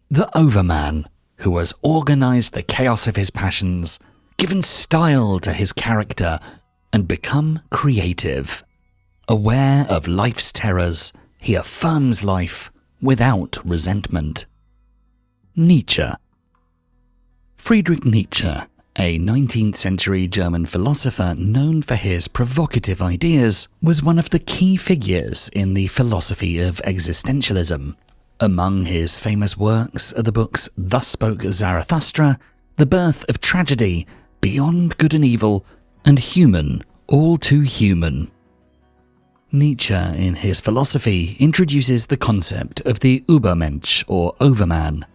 The Overman, who has organised the chaos of his passions, given style to his character, and become creative. Aware of life's terrors, he affirms life without resentment. Nietzsche. Friedrich Nietzsche, a 19th century German philosopher known for his provocative ideas, was one of the key figures in the philosophy of existentialism. Among his famous works are the books Thus Spoke Zarathustra, The Birth of Tragedy, Beyond Good and Evil, and Human, All Too Human. Nietzsche, in his philosophy, introduces the concept of the Übermensch, or Overman.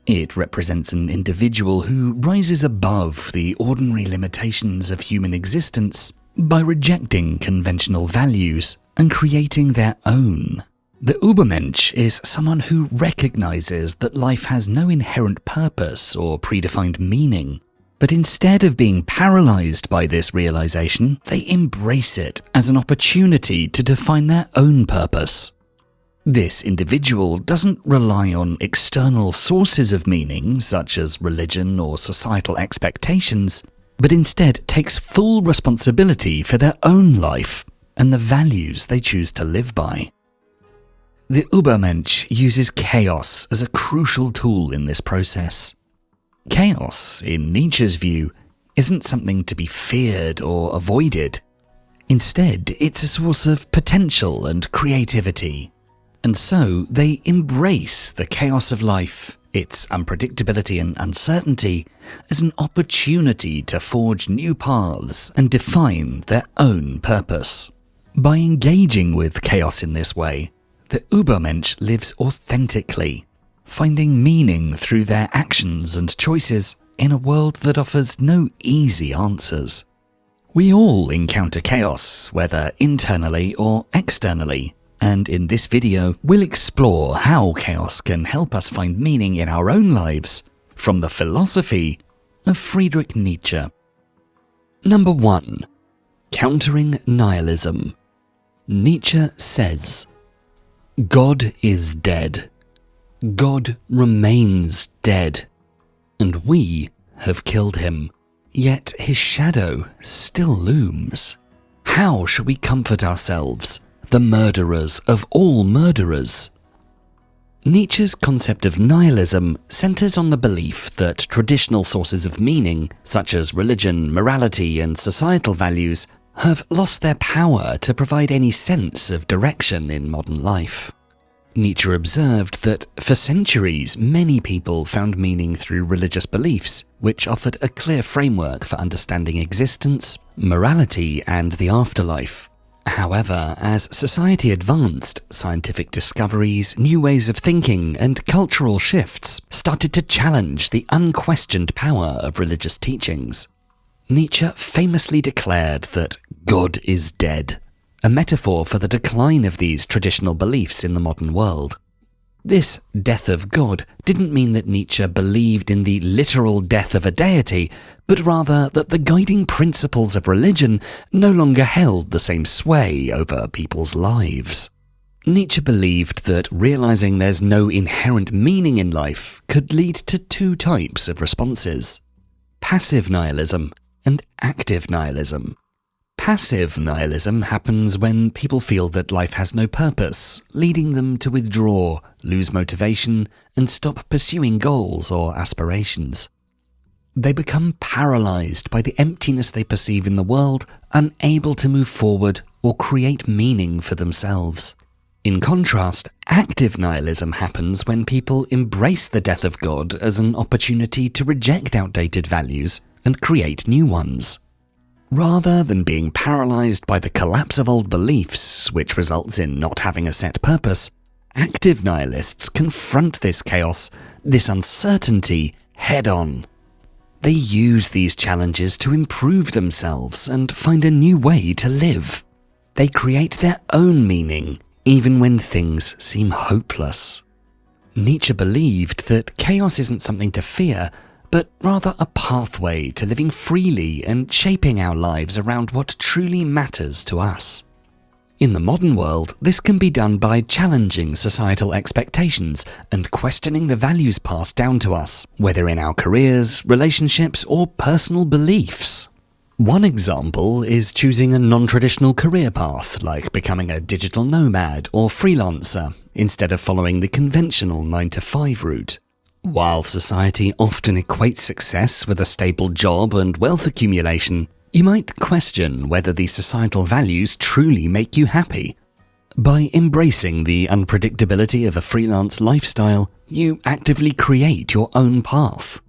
It represents an individual who rises above the ordinary limitations of human existence by rejecting conventional values and creating their own. The Übermensch is someone who recognizes that life has no inherent purpose or predefined meaning, but instead of being paralyzed by this realization, they embrace it as an opportunity to define their own purpose. This individual doesn't rely on external sources of meaning, such as religion or societal expectations, but instead takes full responsibility for their own life and the values they choose to live by. The Übermensch uses chaos as a crucial tool in this process. Chaos, in Nietzsche's view, isn't something to be feared or avoided. Instead, it's a source of potential and creativity. And so they embrace the chaos of life, its unpredictability and uncertainty, as an opportunity to forge new paths and define their own purpose. By engaging with chaos in this way, the Übermensch lives authentically, finding meaning through their actions and choices in a world that offers no easy answers. We all encounter chaos, whether internally or externally, and in this video we'll explore how chaos can help us find meaning in our own lives from the philosophy of Friedrich Nietzsche. Number 1. Countering nihilism. Nietzsche says, "God is dead. God remains dead, and we have killed him, yet his shadow still looms. How shall we comfort ourselves, the murderers of all murderers?" Nietzsche's concept of nihilism centers on the belief that traditional sources of meaning, such as religion, morality, and societal values, have lost their power to provide any sense of direction in modern life. Nietzsche observed that for centuries many people found meaning through religious beliefs, which offered a clear framework for understanding existence, morality, and the afterlife. However, as society advanced, scientific discoveries, new ways of thinking, and cultural shifts started to challenge the unquestioned power of religious teachings. Nietzsche famously declared that God is dead, a metaphor for the decline of these traditional beliefs in the modern world. This death of God didn't mean that Nietzsche believed in the literal death of a deity, but rather that the guiding principles of religion no longer held the same sway over people's lives. Nietzsche believed that realizing there's no inherent meaning in life could lead to two types of responses: passive nihilism and active nihilism. Passive nihilism happens when people feel that life has no purpose, leading them to withdraw, lose motivation, and stop pursuing goals or aspirations. They become paralyzed by the emptiness they perceive in the world, unable to move forward or create meaning for themselves. In contrast, active nihilism happens when people embrace the death of God as an opportunity to reject outdated values and create new ones. Rather than being paralyzed by the collapse of old beliefs, which results in not having a set purpose, active nihilists confront this chaos, this uncertainty, head-on. They use these challenges to improve themselves and find a new way to live. They create their own meaning, even when things seem hopeless. Nietzsche believed that chaos isn't something to fear, but rather a pathway to living freely and shaping our lives around what truly matters to us. In the modern world, this can be done by challenging societal expectations and questioning the values passed down to us, whether in our careers, relationships, or personal beliefs. One example is choosing a non-traditional career path, like becoming a digital nomad or freelancer, instead of following the conventional 9-to-5 route. While society often equates success with a stable job and wealth accumulation, you might question whether these societal values truly make you happy. By embracing the unpredictability of a freelance lifestyle, you actively create your own path.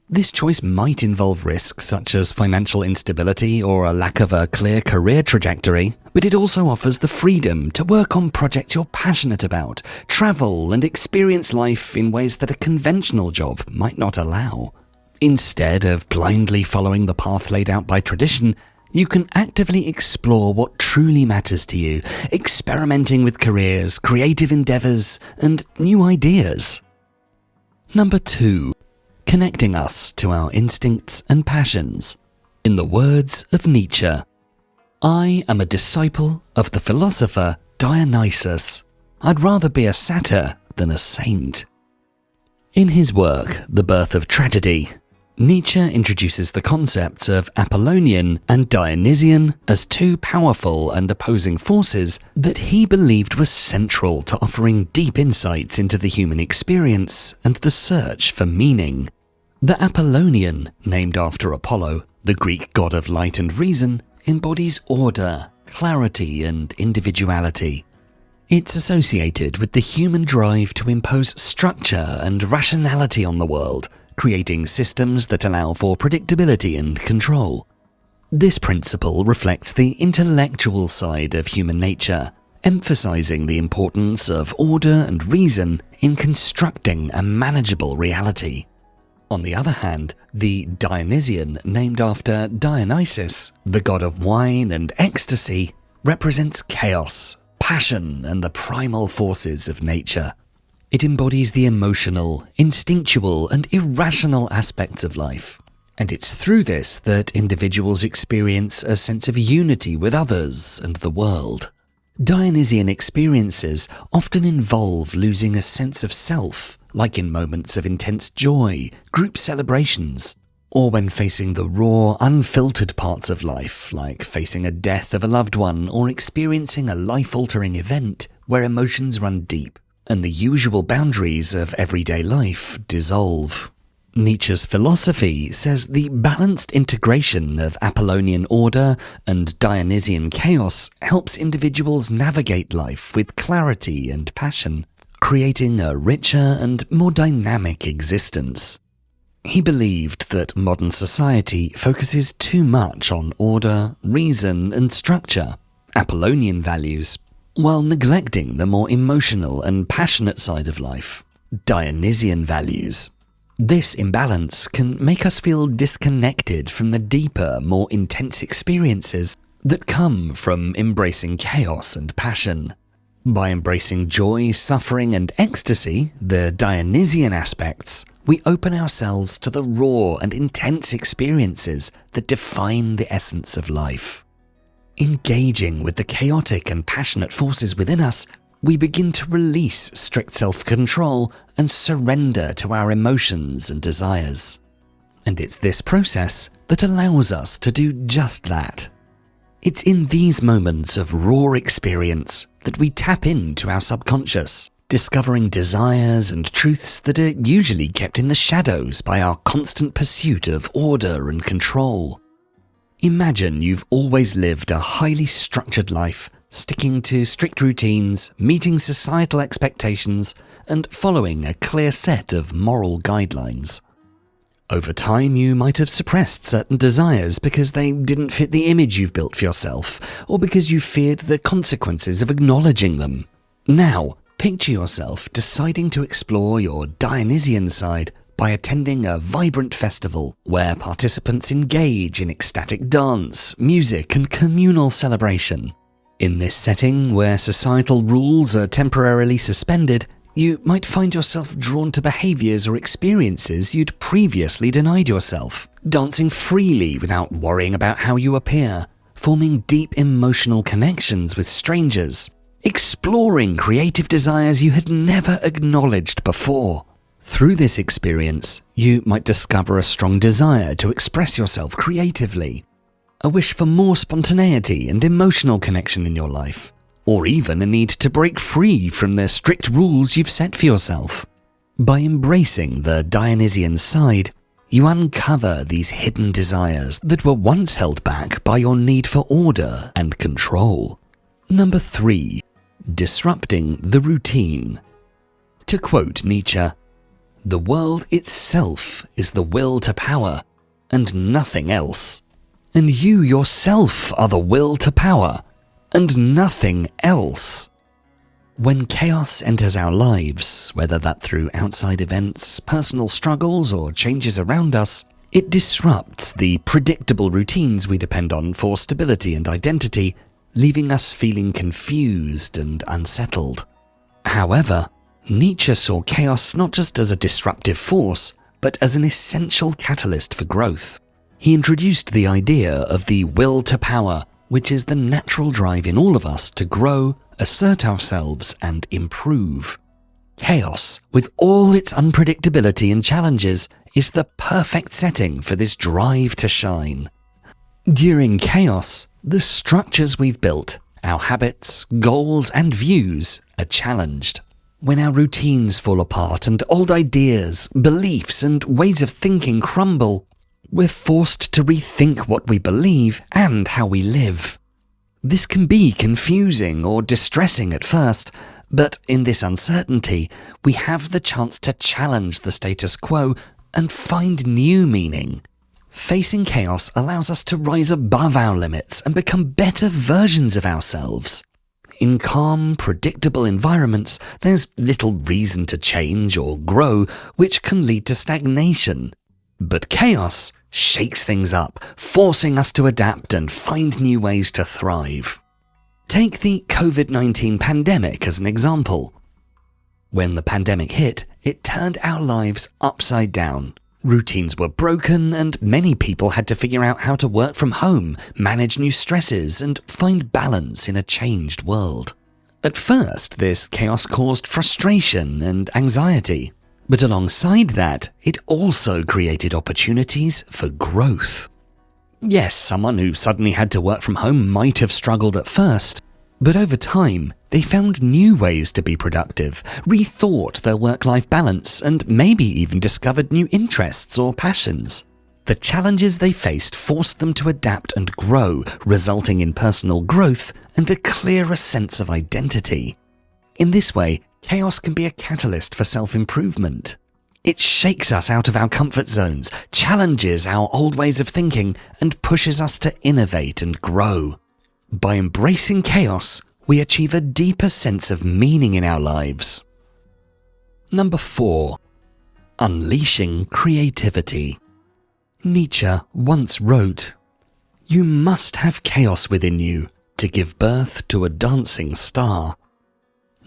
This choice might involve risks such as financial instability or a lack of a clear career trajectory, but it also offers the freedom to work on projects you're passionate about, travel and experience life in ways that a conventional job might not allow. Instead of blindly following the path laid out by tradition, you can actively explore what truly matters to you, experimenting with careers, creative endeavors, and new ideas. Number 2. Connecting us to our instincts and passions. In the words of Nietzsche, "I am a disciple of the philosopher Dionysus. I'd rather be a satyr than a saint." In his work, The Birth of Tragedy, Nietzsche introduces the concepts of Apollonian and Dionysian as two powerful and opposing forces that he believed were central to offering deep insights into the human experience and the search for meaning. The Apollonian, named after Apollo, the Greek god of light and reason, embodies order, clarity, and individuality. It's associated with the human drive to impose structure and rationality on the world, creating systems that allow for predictability and control. This principle reflects the intellectual side of human nature, emphasizing the importance of order and reason in constructing a manageable reality. On the other hand, the Dionysian, named after Dionysus, the god of wine and ecstasy, represents chaos, passion, and the primal forces of nature. It embodies the emotional, instinctual, and irrational aspects of life. And it's through this that individuals experience a sense of unity with others and the world. Dionysian experiences often involve losing a sense of self, like in moments of intense joy, group celebrations, or when facing the raw, unfiltered parts of life, like facing a death of a loved one or experiencing a life-altering event where emotions run deep and the usual boundaries of everyday life dissolve. Nietzsche's philosophy says the balanced integration of Apollonian order and Dionysian chaos helps individuals navigate life with clarity and passion, creating a richer and more dynamic existence. He believed that modern society focuses too much on order, reason, and structure, Apollonian values, while neglecting the more emotional and passionate side of life, Dionysian values. This imbalance can make us feel disconnected from the deeper, more intense experiences that come from embracing chaos and passion. By embracing joy, suffering, and ecstasy, the Dionysian aspects, we open ourselves to the raw and intense experiences that define the essence of life. Engaging with the chaotic and passionate forces within us, we begin to release strict self-control and surrender to our emotions and desires. And it's this process that allows us to do just that. It's in these moments of raw experience that we tap into our subconscious, discovering desires and truths that are usually kept in the shadows by our constant pursuit of order and control. Imagine you've always lived a highly structured life, sticking to strict routines, meeting societal expectations, and following a clear set of moral guidelines. Over time, you might have suppressed certain desires because they didn't fit the image you've built for yourself, or because you feared the consequences of acknowledging them. Now, picture yourself deciding to explore your Dionysian side by attending a vibrant festival where participants engage in ecstatic dance, music, and communal celebration. In this setting, where societal rules are temporarily suspended, you might find yourself drawn to behaviors or experiences you'd previously denied yourself, dancing freely without worrying about how you appear, forming deep emotional connections with strangers, exploring creative desires you had never acknowledged before. Through this experience, you might discover a strong desire to express yourself creatively, a wish for more spontaneity and emotional connection in your life, or even a need to break free from the strict rules you've set for yourself. By embracing the Dionysian side, you uncover these hidden desires that were once held back by your need for order and control. Number 3. Disrupting the routine. To quote Nietzsche, "The world itself is the will to power, and nothing else. And you yourself are the will to power, and nothing else." When chaos enters our lives, whether that through outside events, personal struggles, or changes around us, it disrupts the predictable routines we depend on for stability and identity, leaving us feeling confused and unsettled. However, Nietzsche saw chaos not just as a disruptive force, but as an essential catalyst for growth. He introduced the idea of the will to power, which is the natural drive in all of us to grow, assert ourselves, and improve. Chaos, with all its unpredictability and challenges, is the perfect setting for this drive to shine. During chaos, the structures we've built, our habits, goals, and views are challenged. When our routines fall apart and old ideas, beliefs, and ways of thinking crumble, we're forced to rethink what we believe and how we live. This can be confusing or distressing at first, but in this uncertainty, we have the chance to challenge the status quo and find new meaning. Facing chaos allows us to rise above our limits and become better versions of ourselves. In calm, predictable environments, there's little reason to change or grow, which can lead to stagnation. But chaos shakes things up, forcing us to adapt and find new ways to thrive. Take the COVID-19 pandemic as an example. When the pandemic hit, it turned our lives upside down. Routines were broken, and many people had to figure out how to work from home, manage new stresses, and find balance in a changed world. At first, this chaos caused frustration and anxiety. But alongside that, it also created opportunities for growth. Yes, someone who suddenly had to work from home might have struggled at first, but over time, they found new ways to be productive, rethought their work-life balance, and maybe even discovered new interests or passions. The challenges they faced forced them to adapt and grow, resulting in personal growth and a clearer sense of identity. In this way, chaos can be a catalyst for self-improvement. It shakes us out of our comfort zones, challenges our old ways of thinking, and pushes us to innovate and grow. By embracing chaos, we achieve a deeper sense of meaning in our lives. Number 4. Unleashing creativity. Nietzsche once wrote, "You must have chaos within you to give birth to a dancing star."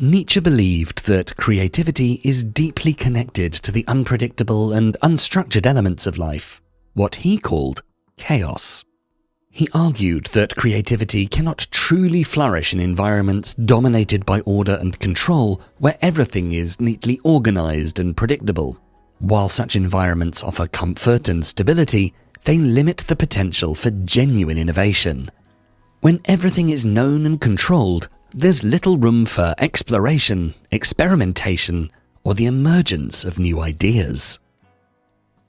Nietzsche believed that creativity is deeply connected to the unpredictable and unstructured elements of life, what he called chaos. He argued that creativity cannot truly flourish in environments dominated by order and control, where everything is neatly organized and predictable. While such environments offer comfort and stability, they limit the potential for genuine innovation. When everything is known and controlled, there's little room for exploration, experimentation, or the emergence of new ideas.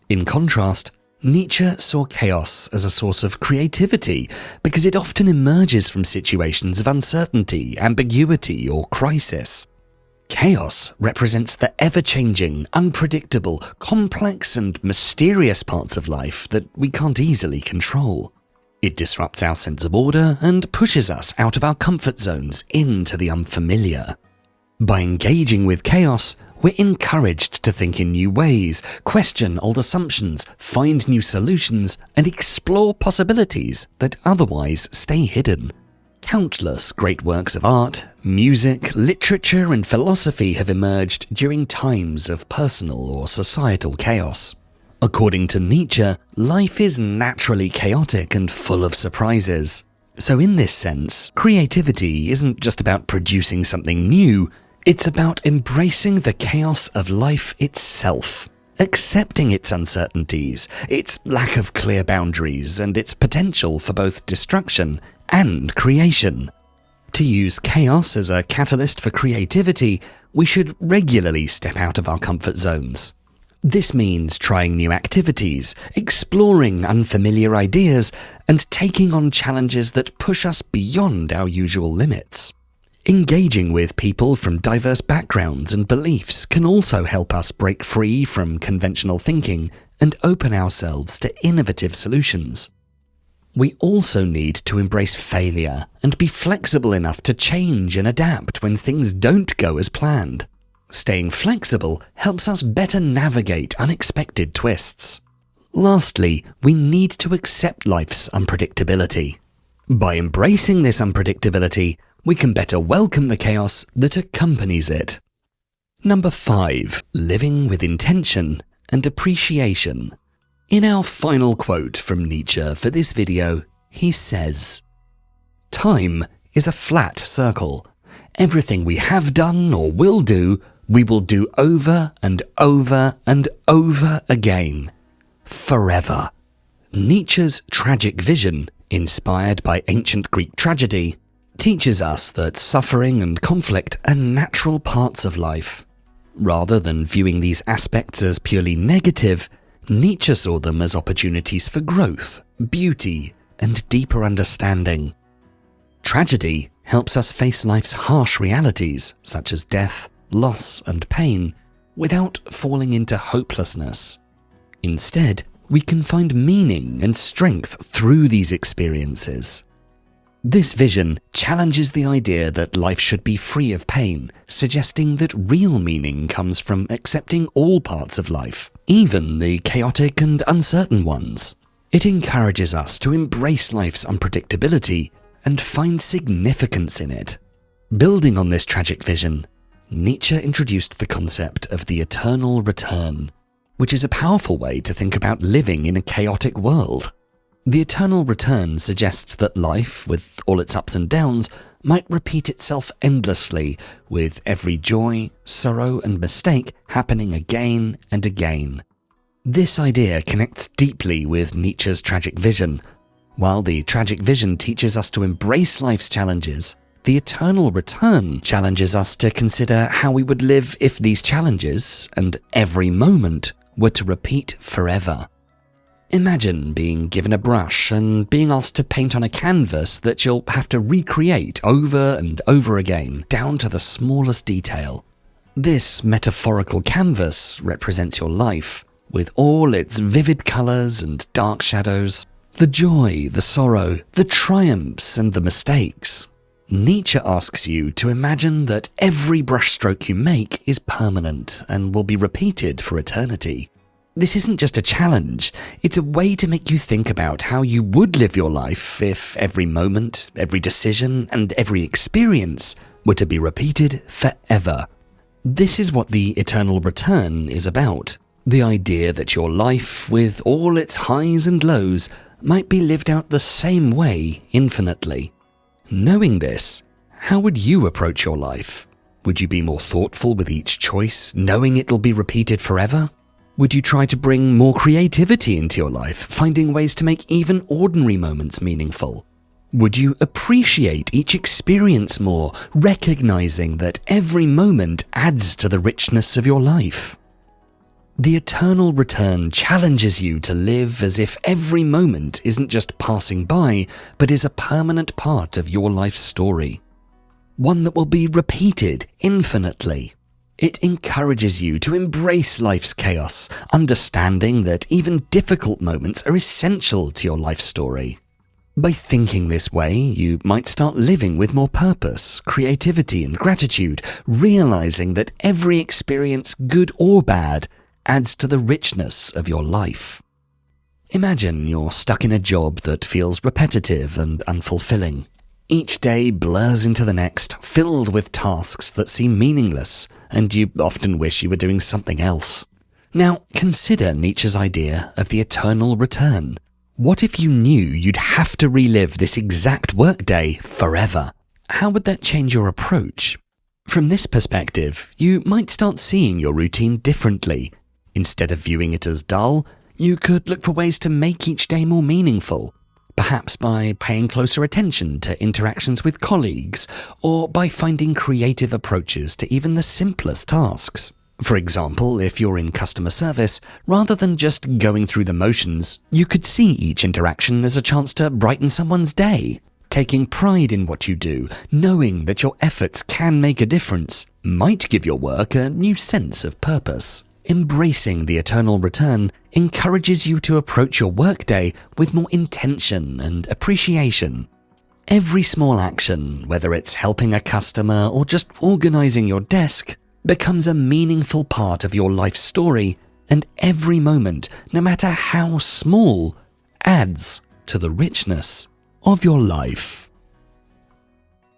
In contrast, Nietzsche saw chaos as a source of creativity because it often emerges from situations of uncertainty, ambiguity, or crisis. Chaos represents the ever-changing, unpredictable, complex, and mysterious parts of life that we can't easily control. It disrupts our sense of order and pushes us out of our comfort zones into the unfamiliar. By engaging with chaos, we're encouraged to think in new ways, question old assumptions, find new solutions, and explore possibilities that otherwise stay hidden. Countless great works of art, music, literature, and philosophy have emerged during times of personal or societal chaos. According to Nietzsche, life is naturally chaotic and full of surprises. So in this sense, creativity isn't just about producing something new, it's about embracing the chaos of life itself, accepting its uncertainties, its lack of clear boundaries, and its potential for both destruction and creation. To use chaos as a catalyst for creativity, we should regularly step out of our comfort zones. This means trying new activities, exploring unfamiliar ideas, and taking on challenges that push us beyond our usual limits. Engaging with people from diverse backgrounds and beliefs can also help us break free from conventional thinking and open ourselves to innovative solutions. We also need to embrace failure and be flexible enough to change and adapt when things don't go as planned. Staying flexible helps us better navigate unexpected twists. Lastly, we need to accept life's unpredictability. By embracing this unpredictability, we can better welcome the chaos that accompanies it. Number 5. Living with intention and appreciation. In our final quote from Nietzsche for this video, he says, "Time is a flat circle. Everything we have done or will do, we will do over and over and over again. Forever." Nietzsche's tragic vision, inspired by ancient Greek tragedy, teaches us that suffering and conflict are natural parts of life. Rather than viewing these aspects as purely negative, Nietzsche saw them as opportunities for growth, beauty, and deeper understanding. Tragedy helps us face life's harsh realities, such as death, loss, and pain, without falling into hopelessness. Instead, we can find meaning and strength through these experiences. This vision challenges the idea that life should be free of pain, suggesting that real meaning comes from accepting all parts of life, even the chaotic and uncertain ones. It encourages us to embrace life's unpredictability and find significance in it. Building on this tragic vision, Nietzsche introduced the concept of the eternal return, which is a powerful way to think about living in a chaotic world. The eternal return suggests that life, with all its ups and downs, might repeat itself endlessly, with every joy, sorrow, and mistake happening again and again. This idea connects deeply with Nietzsche's tragic vision. While the tragic vision teaches us to embrace life's challenges, the eternal return challenges us to consider how we would live if these challenges, and every moment, were to repeat forever. Imagine being given a brush and being asked to paint on a canvas that you'll have to recreate over and over again, down to the smallest detail. This metaphorical canvas represents your life, with all its vivid colours and dark shadows, the joy, the sorrow, the triumphs, and the mistakes. Nietzsche asks you to imagine that every brushstroke you make is permanent and will be repeated for eternity. This isn't just a challenge, it's a way to make you think about how you would live your life if every moment, every decision, and every experience were to be repeated forever. This is what the eternal return is about. The idea that your life, with all its highs and lows, might be lived out the same way infinitely. Knowing this, how would you approach your life? Would you be more thoughtful with each choice, knowing it'll be repeated forever? Would you try to bring more creativity into your life, finding ways to make even ordinary moments meaningful? Would you appreciate each experience more, recognizing that every moment adds to the richness of your life? The eternal return challenges you to live as if every moment isn't just passing by, but is a permanent part of your life's story. One that will be repeated infinitely. It encourages you to embrace life's chaos, understanding that even difficult moments are essential to your life story. By thinking this way, you might start living with more purpose, creativity, and gratitude, realizing that every experience, good or bad, adds to the richness of your life. Imagine you're stuck in a job that feels repetitive and unfulfilling. Each day blurs into the next, filled with tasks that seem meaningless, and you often wish you were doing something else. Now, consider Nietzsche's idea of the eternal return. What if you knew you'd have to relive this exact workday forever? How would that change your approach? From this perspective, you might start seeing your routine differently. Instead of viewing it as dull, you could look for ways to make each day more meaningful. Perhaps by paying closer attention to interactions with colleagues, or by finding creative approaches to even the simplest tasks. For example, if you're in customer service, rather than just going through the motions, you could see each interaction as a chance to brighten someone's day. Taking pride in what you do, knowing that your efforts can make a difference, might give your work a new sense of purpose. Embracing the eternal return encourages you to approach your workday with more intention and appreciation. Every small action, whether it's helping a customer or just organizing your desk, becomes a meaningful part of your life story, and every moment, no matter how small, adds to the richness of your life.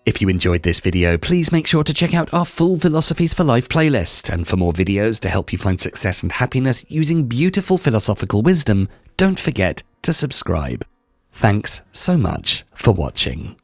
If you enjoyed this video, please make sure to check out our full Philosophies for Life playlist, and for more videos to help you find success and happiness using beautiful philosophical wisdom, don't forget to subscribe. Thanks so much for watching.